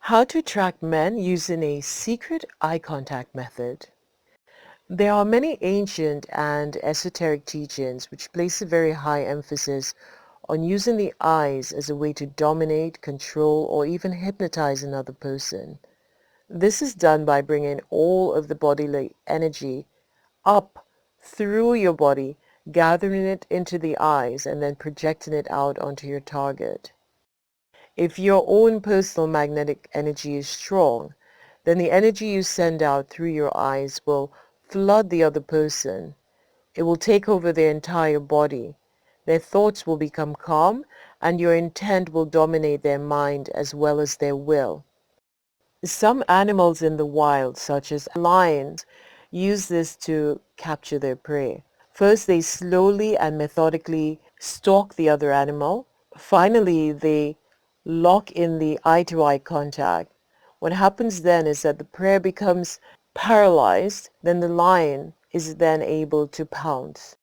How to attract men using a secret eye contact method. There are many ancient and esoteric teachings which place a very high emphasis on using the eyes as a way to dominate, control, or even hypnotize another person. This is done by bringing all of the bodily energy up through your body, gathering it into the eyes, and then projecting it out onto your target. If your own personal magnetic energy is strong, then the energy you send out through your eyes will flood the other person. It will take over their entire body. Their thoughts will become calm, and your intent will dominate their mind as well as their will. Some animals in the wild, such as lions, use this to capture their prey. First, they slowly and methodically stalk the other animal. Finally, they lock in the eye-to-eye contact. What happens then is that the prey becomes paralyzed, then the lion is then able to pounce.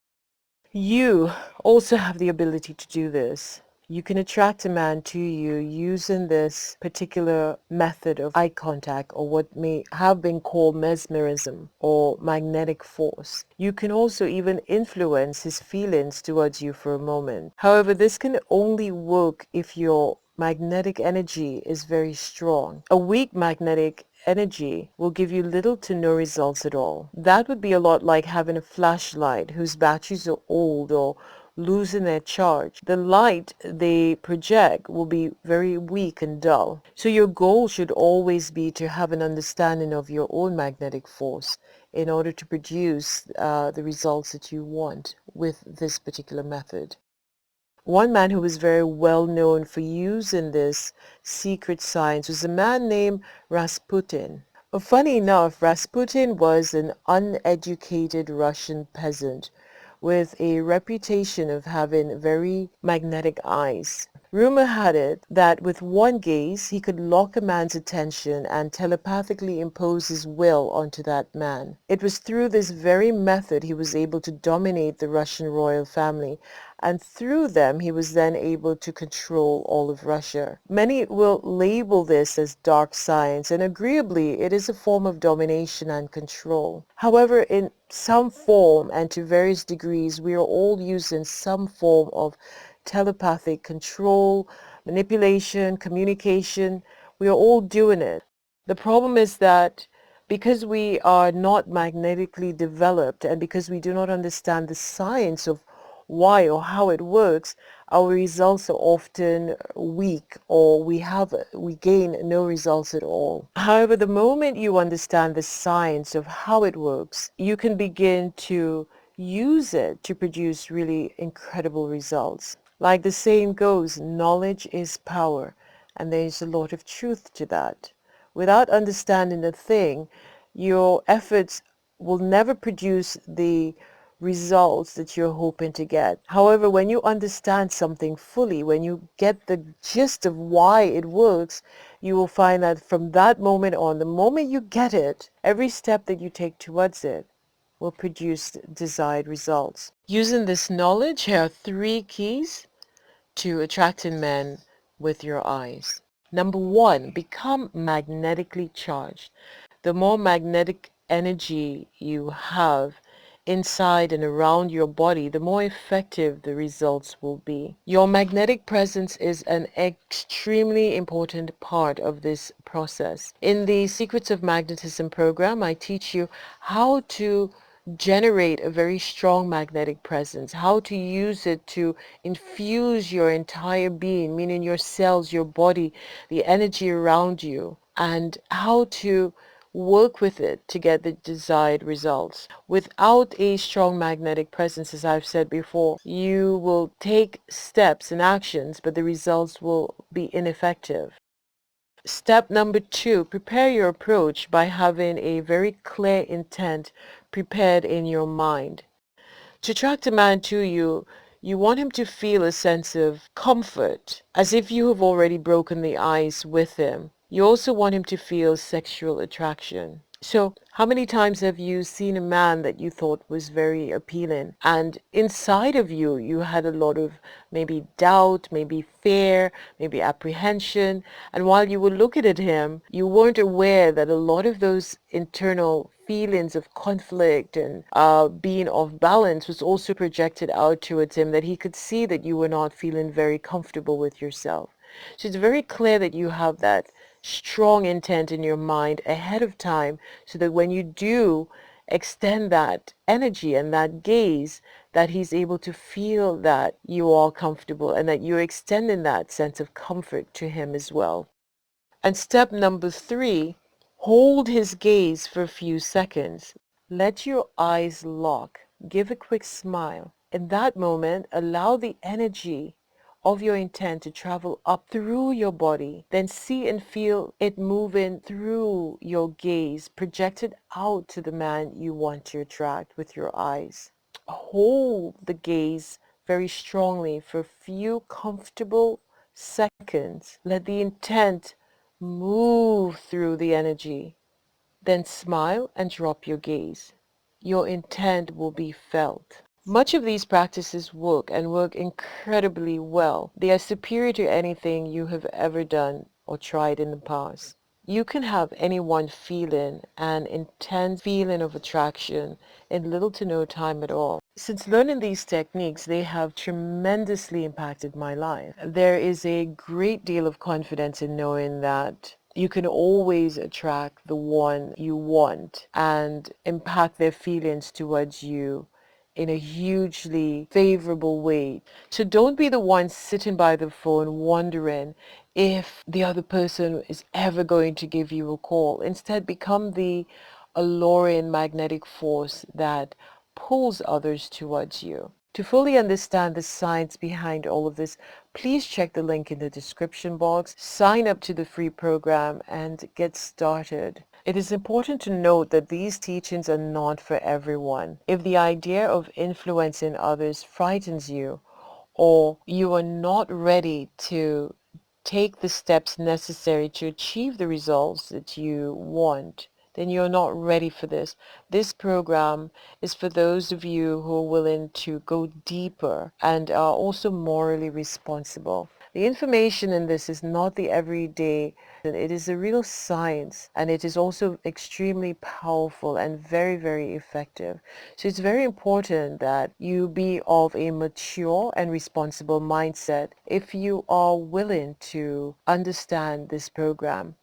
You also have the ability to do this. You can attract a man to you using this particular method of eye contact, or what may have been called mesmerism or magnetic force. You can also even influence his feelings towards you for a moment. However, this can only work if your magnetic energy is very strong. A weak magnetic energy will give you little to no results at all. That would be a lot like having a flashlight whose batteries are old or losing their charge. The light they project will be very weak and dull. So your goal should always be to have an understanding of your own magnetic force in order to produce the results that you want with this particular method. One man who was very well known for using this secret science was a man named Rasputin. Funny enough, Rasputin was an uneducated Russian peasant with a reputation of having very magnetic eyes. Rumor had it that with one gaze he could lock a man's attention and telepathically impose his will onto that man. It was through this very method he was able to dominate the Russian royal family, and through them he was then able to control all of Russia. Many will label this as dark science, and agreeably it is a form of domination and control. However, in some form and to various degrees, we are all using some form of telepathic control, manipulation, communication. We are all doing it. The problem is that because we are not magnetically developed and because we do not understand the science of why or how it works, our results are often weak, or we gain no results at all. However, the moment you understand the science of how it works, you can begin to use it to produce really incredible results. Like the saying goes, knowledge is power, and there is a lot of truth to that. Without understanding a thing, your efforts will never produce the results that you're hoping to get. However, when you understand something fully, when you get the gist of why it works, you will find that from that moment on, the moment you get it, every step that you take towards it will produce desired results. Using this knowledge, here are 3 keys to attracting men with your eyes. Number 1, become magnetically charged. The more magnetic energy you have inside and around your body, the more effective the results will be. Your magnetic presence is an extremely important part of this process. In the Secrets of Magnetism program, I teach you how to generate a very strong magnetic presence, how to use it to infuse your entire being, meaning your cells, your body, the energy around you, and how to work with it to get the desired results. Without a strong magnetic presence, as I've said before, you will take steps and actions, but the results will be ineffective. Step number 2, prepare your approach by having a very clear intent prepared in your mind. To attract a man to you, you want him to feel a sense of comfort, as if you have already broken the ice with him. You also want him to feel sexual attraction. So how many times have you seen a man that you thought was very appealing, and inside of you, you had a lot of maybe doubt, maybe fear, maybe apprehension, and while you were looking at him, you weren't aware that a lot of those internal feelings of conflict and being off balance was also projected out towards him, that he could see that you were not feeling very comfortable with yourself. So it's very clear that you have that strong intent in your mind ahead of time, so that when you do extend that energy and that gaze, that he's able to feel that you are comfortable and that you're extending that sense of comfort to him as well. And step number 3, hold his gaze for a few seconds. Let your eyes lock. Give a quick smile. In that moment, allow the energy of your intent to travel up through your body. Then see and feel it moving through your gaze, projected out to the man you want to attract with your eyes. Hold the gaze very strongly for a few comfortable seconds. Let the intent move through the energy. Then smile and drop your gaze. Your intent will be felt. Much of these practices work and work incredibly well. They are superior to anything you have ever done or tried in the past. You can have anyone feeling an intense feeling of attraction in little to no time at all. Since learning these techniques, they have tremendously impacted my life. There is a great deal of confidence in knowing that you can always attract the one you want and impact their feelings towards you in a hugely favorable way. So don't be the one sitting by the phone wondering if the other person is ever going to give you a call. Instead, become the alluring magnetic force that pulls others towards you. To fully understand the science behind all of this, please check the link in the description box, sign up to the free program, and get started. It is important to note that these teachings are not for everyone. If the idea of influencing others frightens you, or you are not ready to take the steps necessary to achieve the results that you want, then you're not ready for this. This program is for those of you who are willing to go deeper and are also morally responsible. The information in this is not the everyday. It is a real science, and it is also extremely powerful and very, very effective. So it's very important that you be of a mature and responsible mindset if you are willing to understand this program.